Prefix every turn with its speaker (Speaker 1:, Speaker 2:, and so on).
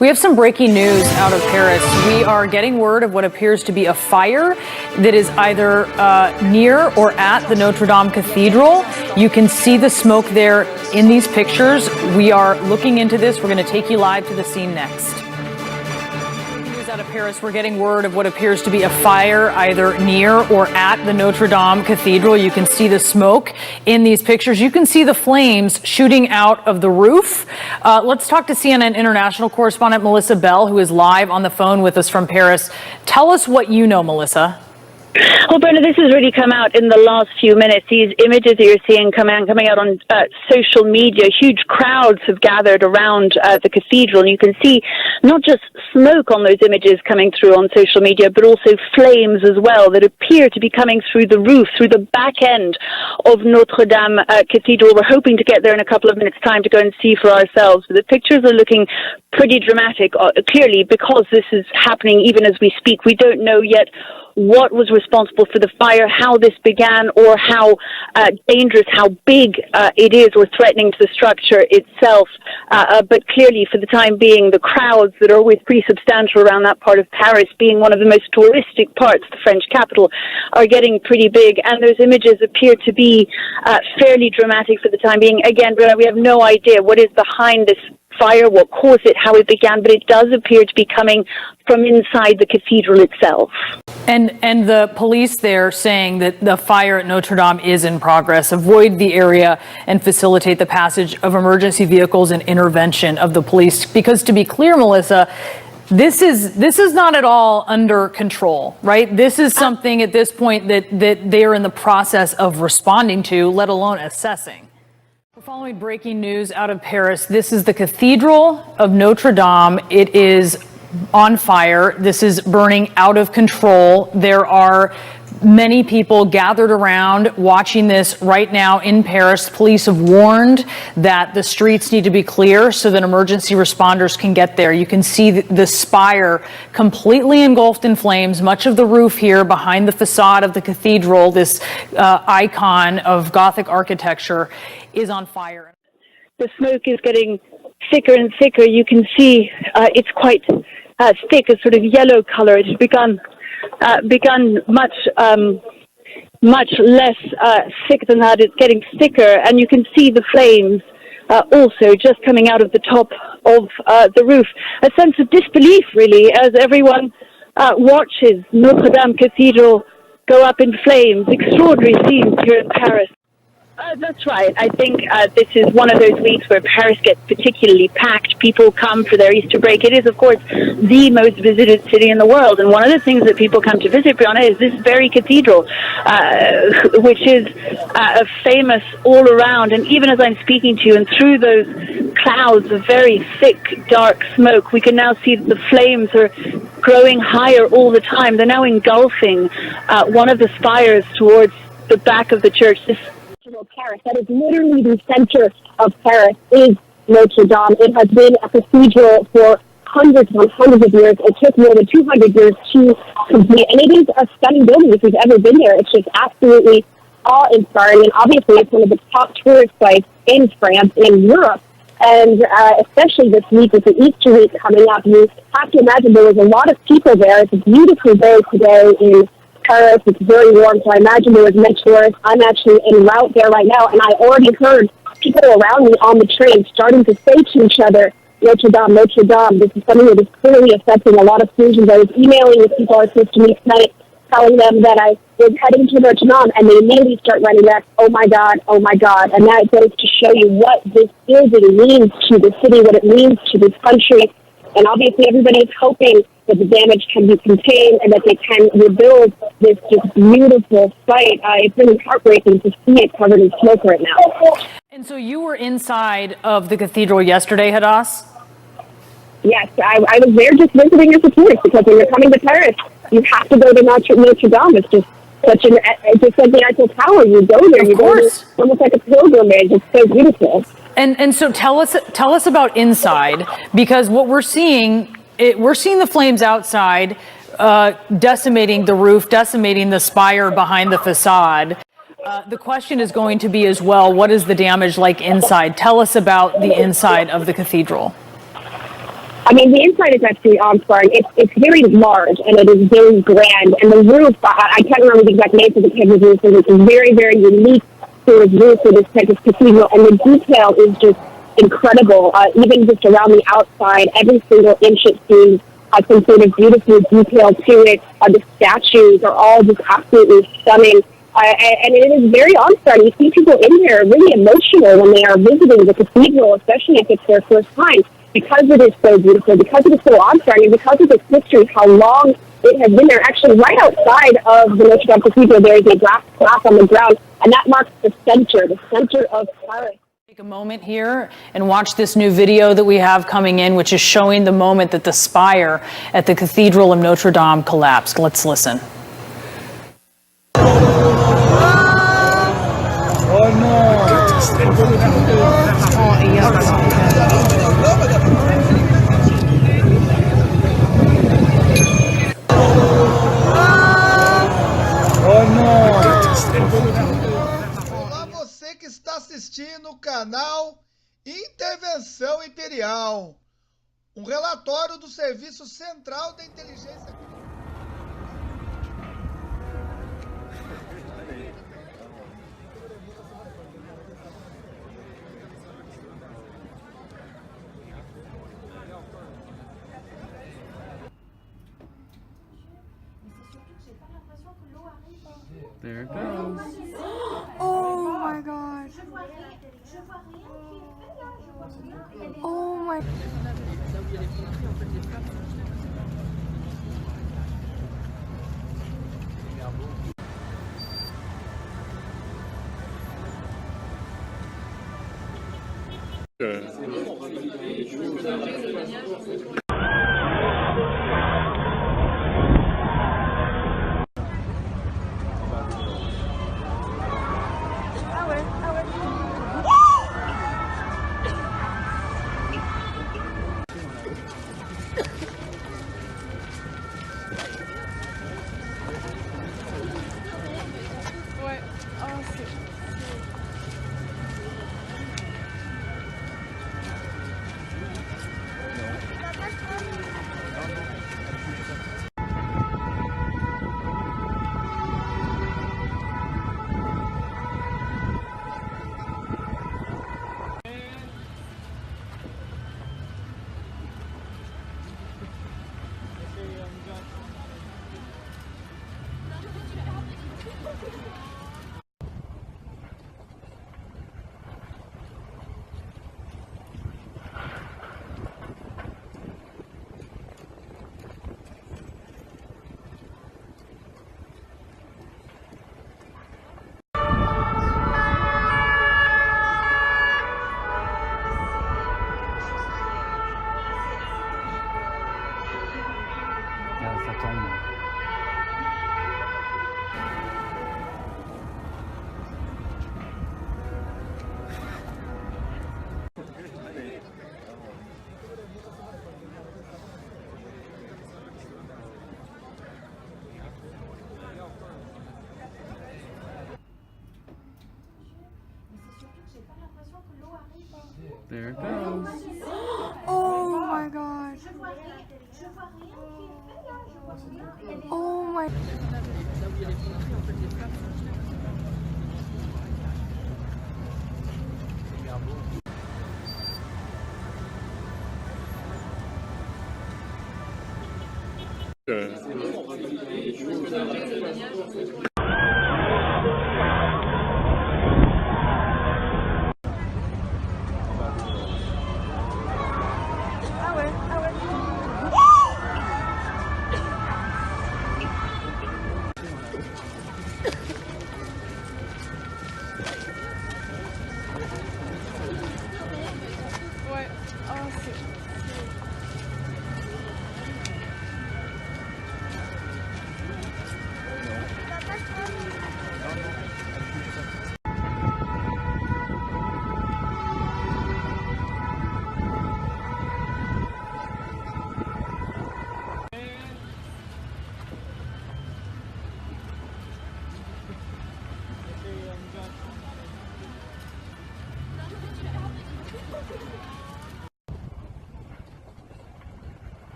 Speaker 1: We have some breaking news out of Paris. We are getting word of what appears to be a fire that is either near or at the Notre Dame Cathedral. You can see the smoke there in these pictures. We are looking into this. We're going to take you live to the scene next. Out of Paris, we're getting word of what appears to be a fire either near or at the Notre Dame Cathedral. You can see the smoke in these pictures. You can see the flames shooting out of the roof. Let's talk to CNN international correspondent Melissa Bell, who is live on the phone with us from Paris. Tell us what you know, Melissa.
Speaker 2: Well, Brenna, this has really come out in the last few minutes. These images that you're seeing coming out on social media, huge crowds have gathered around the cathedral, and you can see not just smoke on those images coming through on social media, but also flames as well that appear to be coming through the roof, through the back end of Notre Dame Cathedral. We're hoping to get there in a couple of minutes' time to go and see for ourselves. But the pictures are looking pretty dramatic, clearly, because this is happening even as we speak. We don't know yet what was responsible for the fire, how this began, or how dangerous, how big it is, or threatening to the structure itself. But clearly, for the time being, the crowds that are always pretty substantial around that part of Paris, being one of the most touristic parts of the French capital, are getting pretty big. And those images appear to be fairly dramatic for the time being. Again, we have no idea what is behind this fire, what caused it, how it began, but it does appear to be coming from inside the cathedral itself.
Speaker 1: And the police there saying that the fire at Notre Dame is in progress. Avoid the area and facilitate the passage of emergency vehicles and intervention of the police. Because to be clear, Melissa, this is not at all under control, right? This is something at this point that they're in the process of responding to, let alone assessing. Following breaking news out of Paris, this is the Cathedral of Notre Dame. It is on fire. This is burning out of control. There are many people gathered around watching this right now in Paris. Police have warned that the streets need to be clear so that emergency responders can get there. You can see the spire completely engulfed in flames. Much of the roof here behind the facade of the cathedral, this icon of Gothic architecture, is on fire.
Speaker 2: The smoke is getting thicker and thicker. You can see it's quite thick, a sort of yellow color. It has begun much less thick than that. It's getting thicker, and you can see the flames also just coming out of the top of the roof. A sense of disbelief, really, as everyone watches Notre Dame Cathedral go up in flames. Extraordinary scenes here in Paris. That's right. I think this is one of those weeks where Paris gets particularly packed. People come for their Easter break. It is, of course, the most visited city in the world. And one of the things that people come to visit, Brianna, is this very cathedral, which is famous all around. And even as I'm speaking to you, and through those clouds of very thick, dark smoke, we can now see that the flames are growing higher all the time. They're now engulfing one of the spires towards the back of the church.
Speaker 3: Paris. That is literally the center of Paris is Notre Dame. It has been a cathedral for hundreds and hundreds of years. It took more than 200 years to complete, and it is a stunning building. If you've ever been there, it's just absolutely awe-inspiring, and obviously it's one of the top tourist sites in France and in Europe. And especially this week with the Easter week coming up, you have to imagine there was a lot of people there. It's a beautiful day today in Paris. It's very warm, so I imagine there was many tourists. I'm actually en route there right now, and I already heard people around me on the train starting to say to each other, Notre Dame, Notre Dame. This is something that is clearly affecting a lot of Parisians. I was emailing with people I was supposed to meet tonight, telling them that I was heading to Notre Dame, and they immediately start writing back, oh my God, oh my God. And that goes to show you what this building means to the city, what it means to this country. And obviously everybody is hoping that the damage can be contained and that they can rebuild this just beautiful site. It's really heartbreaking to see it covered in smoke right now.
Speaker 1: And so you were inside of the cathedral yesterday, Hadas?
Speaker 3: Yes, I was there just visiting as a tourist, because when you're coming to Paris, you have to go to Notre Dame. It's just just like the Eiffel Tower. You go there, you go there, it's almost like a pilgrimage. It's so beautiful.
Speaker 1: And so tell us about inside, because what we're seeing the flames outside decimating the roof, decimating the spire behind the facade. The question is going to be as well, what is the damage like inside? Tell us about the inside of the cathedral.
Speaker 3: I mean, the inside is actually awe-inspiring. It's very large and it is very grand. And the roof, I can't remember the exact name of the type of roof, but it's a very, very unique sort of roof for this type of cathedral. And the detail is just incredible. Even just around the outside, every single inch it seems some sort of beautiful detail to it. The statues are all just absolutely stunning. And it is very awe-inspiring. You see people in there really emotional when they are visiting the cathedral, especially if it's their first time, because it is so beautiful, because it is so awe-inspiring, and because of its history, how long it has been there. Actually, right outside of the Notre Dame Cathedral, there is a glass plaque on the ground, and that marks the center of Paris.
Speaker 1: Take a moment here and watch this new video that we have coming in, which is showing the moment that the spire at the Cathedral of Notre Dame collapsed. Let's listen.
Speaker 4: Olá, você que está assistindo o canal Intervenção Imperial, um relatório do Serviço Central da Inteligência.
Speaker 5: There it goes.
Speaker 6: Oh my god. Oh my.
Speaker 5: Ça tombe. There it goes.
Speaker 6: Oh my god. Oh my.